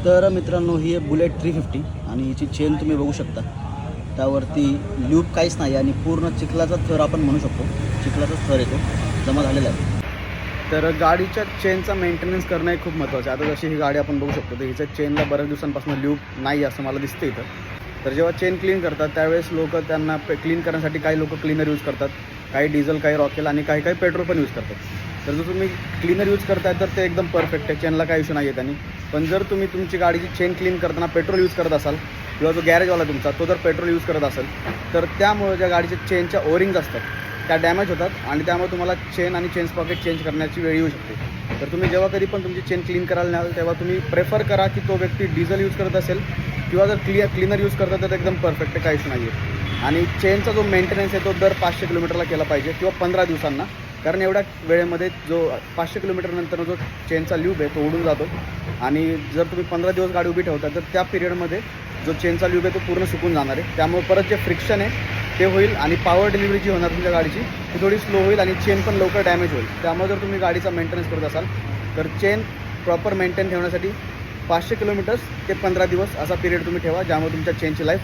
तर मित्रांनो ही आहे बुलेट 350 आणि हिची चेन तुम्ही बघू शकता. त्यावरती ल्यूब काहीच नाही आणि पूर्ण चिखलाचा थर आपण म्हणू शकतो. चिखलाचा थर येतो जमा झालेला आहे. तर गाडीच्या चेनचा मेंटेनन्स करणं हे खूप महत्त्वाचं आहे. आता जशी ही गाडी आपण बघू शकतो तर हिच्या चेनला बऱ्याच दिवसांपासून ल्यूब नाही असं मला दिसतं इथं. तर जेव्हा चेन क्लीन करतात त्यावेळेस लोक त्यांना क्लीन करण्यासाठी काही लोक क्लीनर यूज करतात, काही डिझेल, काही रॉकेल आणि काही पेट्रोल पण यूज करतात. तर जर तुम्ही क्लीनर यूज करताय तर ते एकदम परफेक्ट आहे, चेनला काही इश्यू नाही आहे त्यांनी. पण जर तुम्ही तुमची गाडीची चेन क्लीन करताना पेट्रोल यूज करत असाल किंवा जो गॅरेजवाला तुमचा तो जर पेट्रोल यूज करत असेल तर त्यामुळे ज्या गाडीच्या चेनच्या ओरिंग्ज असतात त्या डॅमेज होतात आणि त्यामुळे तुम्हाला चेन आणि चेन स्प्रॉकेट चेंज करण्याची वेळ येऊ शकते. तर तुम्ही जेव्हा कधी पण तुमची चेन क्लीन करायला न्याल तेव्हा तुम्ही प्रेफर करा की तो व्यक्ती डिझेल यूज करत असेल किंवा जर क्लीनर यूज करतात तर एकदम परफेक्ट आहे, काही इश्यू नाही आहे. आणि चेनचा जो मेंटेनन्स आहे तो दर 500 किलोमीटरला केला पाहिजे किंवा 15 दिवसांना, कारण एवढ्या वेळेमध्ये जो 500 किलोमीटरनंतर जो चेनचा ल्यूब आहे तो उडून जातो आणि जर तुम्ही 15 दिवस गाडी उभी ठेवता तर त्या पिरियडमध्ये जो चेनचा ल्यूब आहे तो पूर्ण सुकून जाणार आहे. त्यामुळे परत जे फ्रिक्शन आहे ते होईल आणि पॉवर डिलिव्हरी जी होणार तुमच्या गाडीची ती थोडी स्लो होईल आणि चेन पण लवकर डॅमेज होईल. त्यामुळे जर तुम्ही गाडीचा मेंटेनन्स करत असाल तर चेन प्रॉपर मेंटेन ठेवण्यासाठी 500 किलोमीटर्स ते 15 दिवस असा पिरियड तुम्ही ठेवा, ज्यामुळे तुमच्या चेनची लाईफ